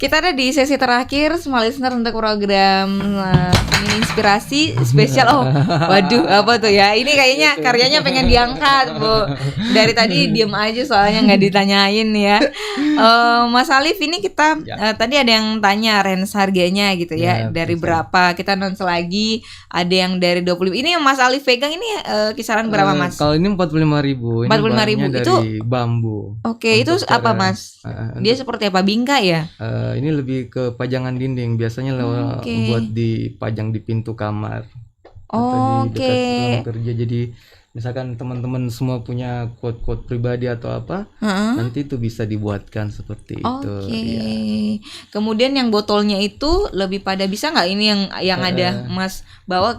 Kita ada di sesi terakhir Small Listener untuk program ini inspirasi spesial. Oh, waduh, apa tuh ya? Ini kayaknya karyanya pengen diangkat, Bu. Dari tadi diem aja soalnya nggak ditanyain ya. Mas Alif, ini kita tadi ada yang tanya range harganya gitu ya, dari berapa? Kita announce lagi. Ada yang dari 25. Ini yang Mas Alif pegang ini kisaran berapa, Mas? Kalau ini 45.000. 45.000 itu dari bambu. Oke, itu apa, Mas? Dia seperti apa? Bingkai ya? Ini lebih ke pajangan dinding, biasanya buat dipajang di pintu kamar atau di dekat ruang kerja. Jadi misalkan teman-teman semua punya quote-quote pribadi atau apa, nanti itu bisa dibuatkan seperti itu. Ya. Kemudian yang botolnya itu lebih pada bisa nggak ini yang ada Mas bawa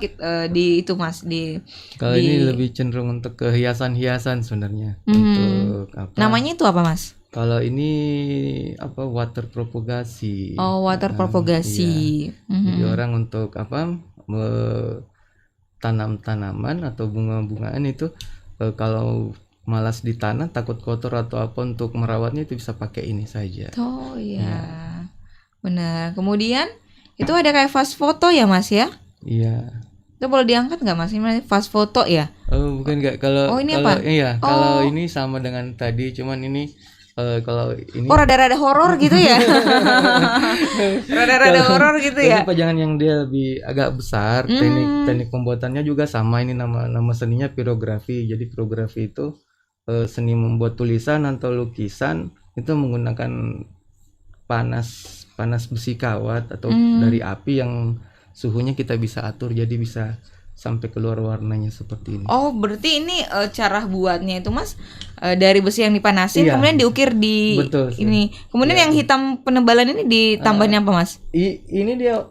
di itu Mas di. Kalau ini lebih cenderung untuk ke hiasan-hiasan sebenarnya. Untuk apa? Namanya itu apa, Mas? Kalau ini apa, water propagasi. Oh, water propagasi. Iya. Jadi orang untuk apa, tanam tanaman atau bunga-bungaan itu kalau malas di tanah, takut kotor atau apa, untuk merawatnya itu bisa pakai ini saja. Oh iya. Benar. Kemudian itu ada kayak fast foto ya, Mas ya? Iya. Itu boleh diangkat nggak, Mas? Ini fast foto ya? Oh, bukan nggak. Kalau ini apa? Iya, kalau ini sama dengan tadi, cuman ini kalau ini rada-rada horor gitu ya. Rada-rada horor gitu ya. Ini pajangan yang dia lebih agak besar. Teknik pembuatannya juga sama. Ini nama seninya pirografi. Jadi pirografi itu seni membuat tulisan atau lukisan itu menggunakan panas besi kawat atau dari api yang suhunya kita bisa atur, jadi bisa sampai keluar warnanya seperti ini. Oh, berarti ini cara buatnya itu, Mas, dari besi yang dipanasin, kemudian diukir di ini. Kemudian yang hitam penebalan ini ditambahin apa, Mas? Ini dia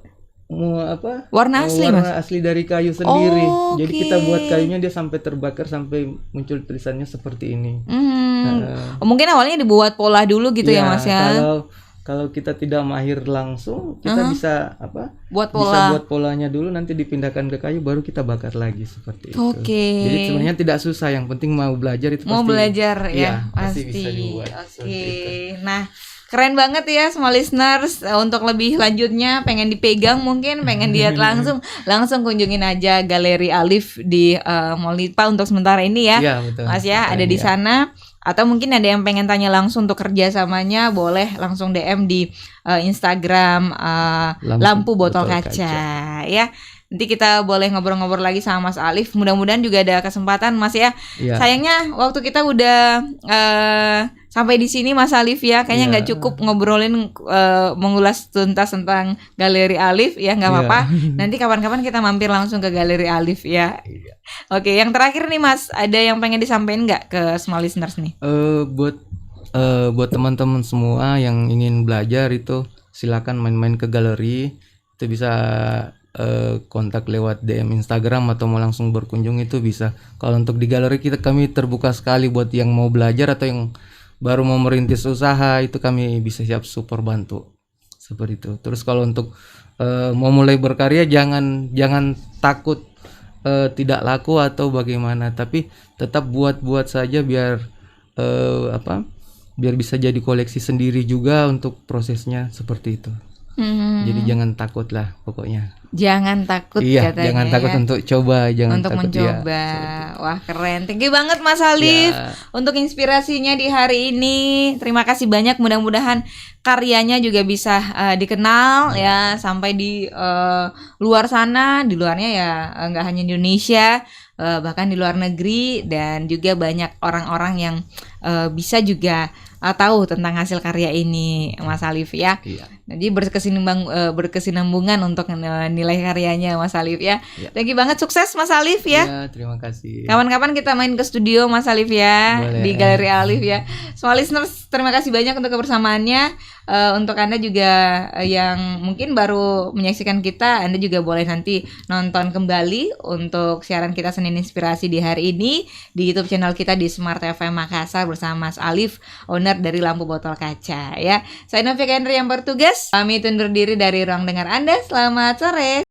apa? Warna asli, Mas. Warna asli dari kayu sendiri. Jadi kita buat kayunya dia sampai terbakar sampai muncul tulisannya seperti ini. Mungkin awalnya dibuat pola dulu gitu ya, Mas ya. Kalau kita tidak mahir langsung, kita bisa apa? Buat pola. Bisa buat polanya dulu, nanti dipindahkan ke kayu, baru kita bakar lagi seperti itu. Jadi sebenarnya tidak susah, yang penting mau belajar itu pasti. Mau belajar ya, pasti bisa dibuat. Nah, keren banget ya Small Listeners. Untuk lebih lanjutnya pengen dipegang, mungkin pengen lihat langsung kunjungin aja Galeri Alif di Mall Nitpa untuk sementara ini ya. Iya, betul. Mas ya, ada di sana. Atau mungkin ada yang pengen tanya langsung untuk kerjasamanya, boleh langsung DM di Instagram Lampu Botol Kaca ya. Nanti kita boleh ngobrol-ngobrol lagi sama Mas Alif. Mudah-mudahan juga ada kesempatan, Mas ya. Sayangnya waktu kita udah sampai di sini, Mas Alif ya. Kayaknya nggak cukup ngobrolin mengulas tuntas tentang Galeri Alif ya, nggak apa-apa. Nanti kapan-kapan kita mampir langsung ke Galeri Alif ya. Oke, yang terakhir nih, Mas, ada yang pengen disampaikan nggak ke Small Listeners nih? Buat teman-teman semua yang ingin belajar itu silakan main-main ke galeri. Itu bisa kontak lewat DM Instagram atau mau langsung berkunjung itu bisa. Kalau untuk di galeri kami terbuka sekali buat yang mau belajar atau yang baru mau merintis usaha, itu kami bisa siap support bantu seperti itu. Terus kalau untuk mau mulai berkarya, jangan takut tidak laku atau bagaimana, tapi tetap buat saja biar biar bisa jadi koleksi sendiri juga untuk prosesnya seperti itu. Jadi jangan takut lah pokoknya. Jangan takut katanya. Jangan takut untuk coba, untuk mencoba. Wah, keren. Thank you banget Mas Alif untuk inspirasinya di hari ini. Terima kasih banyak. Mudah-mudahan karyanya juga bisa dikenal ya sampai di luar sana. Di luarnya ya nggak hanya di Indonesia, bahkan di luar negeri, dan juga banyak orang-orang yang bisa juga tahu tentang hasil karya ini, Mas Alif ya. Jadi berkesinambungan untuk nilai karyanya Mas Alif ya. Thank you banget, sukses Mas Alif ya. Terima kasih. Kapan-kapan kita main ke studio Mas Alif ya. Boleh. Di Galeri Alif ya. Small Listeners, terima kasih banyak untuk kebersamaannya. Untuk Anda juga yang mungkin baru menyaksikan kita, Anda juga boleh nanti nonton kembali untuk siaran kita Senin Inspirasi di hari ini di YouTube channel kita di Smart FM Makassar bersama Mas Alif, owner dari Lampu Botol Kaca ya. Saya Novia Kendri yang bertugas, kami undur diri dari ruang dengar Anda. Selamat sore.